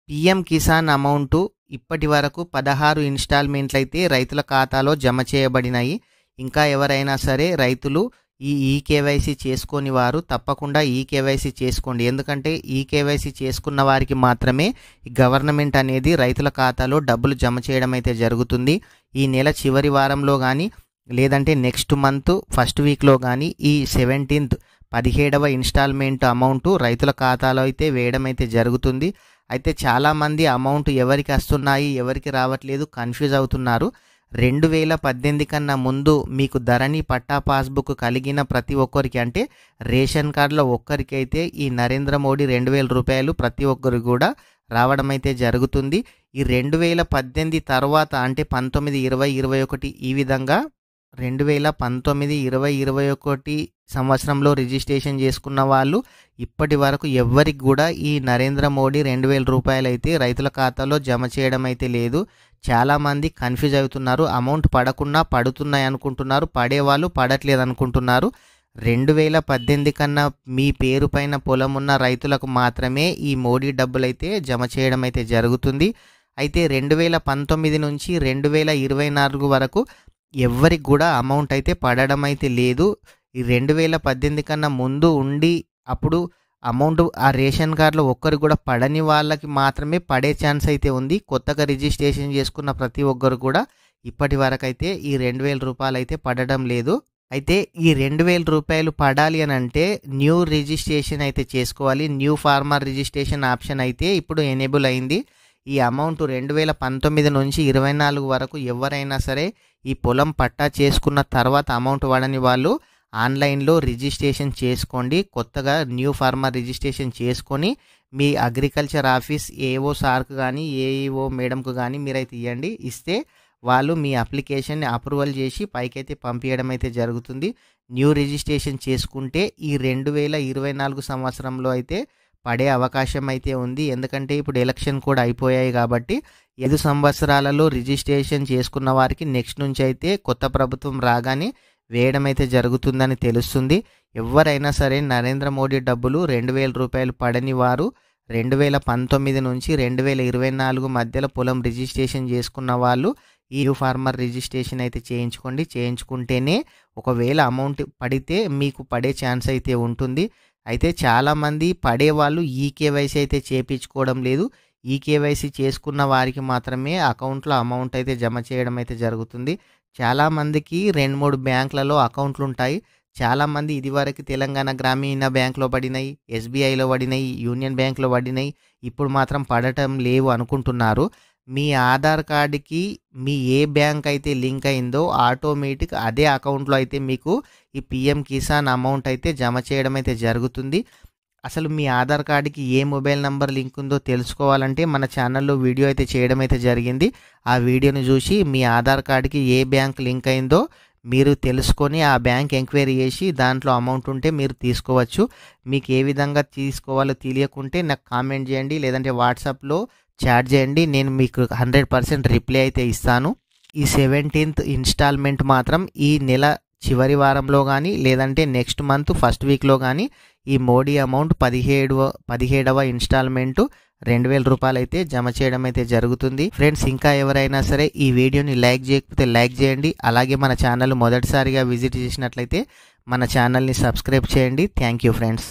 PM Kisan amount ఇప్పటి వరకు 16 ఇన్స్టాల్మెంట్లు అయితే రైతుల ఖాతాలో జమ చేయబడినాయి. ఇంకా ఎవరైనా సరే రైతులు ఈ ఈకేవైసీ చేసుకొని వారు తప్పకుండా ఈకేవైసీ చేసుకోండి. ఎందుకంటే ఈకేవైసీ చేసుకున్న వారికి మాత్రమే ఈ గవర్నమెంట్ అనేది రైతుల ఖాతాలో డబ్బులు జమ చేయడం అయితే జరుగుతుంది. ఈ నెల చివరి వారంలో కానీ లేదంటే నెక్స్ట్ మంత్ ఫస్ట్ వీక్లో కానీ ఈ 17వ ఇన్స్టాల్మెంట్ అమౌంట్ రైతుల ఖాతాలో అయితే వేయడం అయితే జరుగుతుంది. అయితే చాలామంది అమౌంట్ ఎవరికి వస్తున్నాయి ఎవరికి రావట్లేదు కన్ఫ్యూజ్ అవుతున్నారు. 2018 కన్నా ముందు మీకు ధరణి పట్టా పాస్బుక్ కలిగిన ప్రతి ఒక్కరికి అంటే రేషన్ కార్డులో ఒక్కరికైతే ఈ నరేంద్ర మోడీ 2000 రూపాయలు ప్రతి ఒక్కరికి కూడా రావడం అయితే జరుగుతుంది. ఈ 2018 తర్వాత అంటే 19, 20, 21 ఈ విధంగా 2019, 20, 21 సంవత్సరంలో రిజిస్ట్రేషన్ చేసుకున్న వాళ్ళు ఇప్పటి వరకు ఎవ్వరికి కూడా ఈ నరేంద్ర మోడీ 2000 రూపాయలు అయితే రైతుల ఖాతాలో జమ చేయడం అయితే లేదు. చాలామంది కన్ఫ్యూజ్ అవుతున్నారు. అమౌంట్ పడకుండా పడుతున్నాయి అనుకుంటున్నారు, పడేవాళ్ళు పడట్లేదు అనుకుంటున్నారు. 2018 కన్నా మీ పేరు పైన పొలం ఉన్న రైతులకు మాత్రమే ఈ మోడీ డబ్బులు అయితే జమ చేయడం అయితే జరుగుతుంది. అయితే 2019 నుంచి 2024 వరకు ఎవ్వరికి కూడా అమౌంట్ అయితే పడడం అయితే లేదు. ఈ 2018 కన్నా ముందు ఉండి అప్పుడు అమౌంట్ ఆ రేషన్ కార్డులో ఒక్కరికి కూడా పడని వాళ్ళకి మాత్రమే పడే ఛాన్స్ అయితే ఉంది. కొత్తగా రిజిస్ట్రేషన్ చేసుకున్న ప్రతి ఒక్కరు కూడా ఇప్పటి వరకు అయితే ఈ 2000 రూపాయలు అయితే పడడం లేదు. అయితే ఈ 2000 రూపాయలు పడాలి అని అంటే న్యూ రిజిస్ట్రేషన్ అయితే చేసుకోవాలి. న్యూ ఫార్మర్ రిజిస్ట్రేషన్ ఆప్షన్ అయితే ఇప్పుడు ఎనేబుల్ అయింది. ఈ అమౌంట్ 2019 నుంచి 24 వరకు ఎవరైనా సరే ఈ పొలం పట్టా చేసుకున్న తర్వాత అమౌంట్ పడని వాళ్ళు ఆన్లైన్లో రిజిస్ట్రేషన్ చేసుకోండి. కొత్తగా న్యూ ఫార్మర్ రిజిస్ట్రేషన్ చేసుకొని మీ అగ్రికల్చర్ ఆఫీస్ ఏఓ సార్కు కానీ ఏఈఓ మేడంకు కానీ మీరైతే ఇస్తే వాళ్ళు మీ అప్లికేషన్ని అప్రూవల్ చేసి పైకైతే పంపించడం అయితే జరుగుతుంది. న్యూ రిజిస్ట్రేషన్ చేసుకుంటే ఈ 2024 సంవత్సరంలో అయితే పడే అవకాశం అయితే ఉంది. ఎందుకంటే ఇప్పుడు ఎలక్షన్ కూడా అయిపోయాయి కాబట్టి 5 సంవత్సరాలలో రిజిస్ట్రేషన్ చేసుకున్న వారికి నెక్స్ట్ నుంచి అయితే కొత్త ప్రభుత్వం రాగానే వేయడం అయితే జరుగుతుందని తెలుస్తుంది. ఎవరైనా సరే నరేంద్ర మోడీ డబ్బులు 2000 రూపాయలు పడని వారు 2019 నుంచి 2024 మధ్యలో పొలం రిజిస్ట్రేషన్ చేసుకున్న వాళ్ళు ఈ ఫార్మర్ రిజిస్ట్రేషన్ అయితే చేయించుకుంటేనే ఒకవేళ అమౌంట్ పడితే మీకు పడే ఛాన్స్ అయితే ఉంటుంది. అయితే చాలామంది పడేవాళ్ళు ఈకేవైసీ అయితే చేయించుకోవడం లేదు. ఈకేవైసీ చేసుకున్న వారికి మాత్రమే అకౌంట్లో అమౌంట్ అయితే జమ చేయడం అయితే జరుగుతుంది. చాలామందికి 2-3 బ్యాంకులలో అకౌంట్లు ఉంటాయి. చాలామంది ఇదివరకు తెలంగాణ గ్రామీణ బ్యాంకులో పడినాయి, ఎస్బీఐలో పడినాయి, యూనియన్ బ్యాంకులో పడినాయి, ఇప్పుడు మాత్రం పడటం లేవు అనుకుంటున్నారు. మీ ఆధార్ కార్డుకి మీ ఏ బ్యాంక్ అయితే లింక్ అయిందో ఆటోమేటిక్ అదే అకౌంట్లో అయితే మీకు ఈ పీఎం కిసాన్ అమౌంట్ అయితే జమ చేయడం అయితే జరుగుతుంది. అసలు మీ ఆధార్ కార్డుకి ఏ మొబైల్ నెంబర్ లింక్ ఉందో తెలుసుకోవాలంటే మన ఛానల్లో వీడియో అయితే చేయడం అయితే జరిగింది. ఆ వీడియోని చూసి మీ ఆధార్ కార్డుకి ఏ బ్యాంక్ లింక్ అయిందో మీరు తెలుసుకొని ఆ బ్యాంక్ ఎంక్వైరీ చేసి దాంట్లో అమౌంట్ ఉంటే మీరు తీసుకోవచ్చు. మీకు ఏ విధంగా తీసుకోవాలో తెలియకుంటే నాకు కామెంట్ చేయండి, లేదంటే వాట్సాప్లో చాట్ చేయండి. నేను మీకు 100% రిప్లై అయితే ఇస్తాను. ఈ 17th ఇన్స్టాల్మెంట్ మాత్రం ఈ నెల చివరి వారంలో కానీ లేదంటే నెక్స్ట్ మంత్ ఫస్ట్ వీక్లో కానీ ఈ మోడీ అమౌంట్ 17వ ఇన్స్టాల్మెంటు 2000 రూపాయలు అయితే జమ చేయడం అయితే జరుగుతుంది. ఫ్రెండ్స్, ఇంకా ఎవరైనా సరే ఈ వీడియోని లైక్ చేయకపోతే లైక్ చేయండి. అలాగే మన ఛానల్ మొదటిసారిగా విజిట్ చేసినట్లయితే మన ఛానల్ని సబ్స్క్రైబ్ చేయండి. Thank you friends.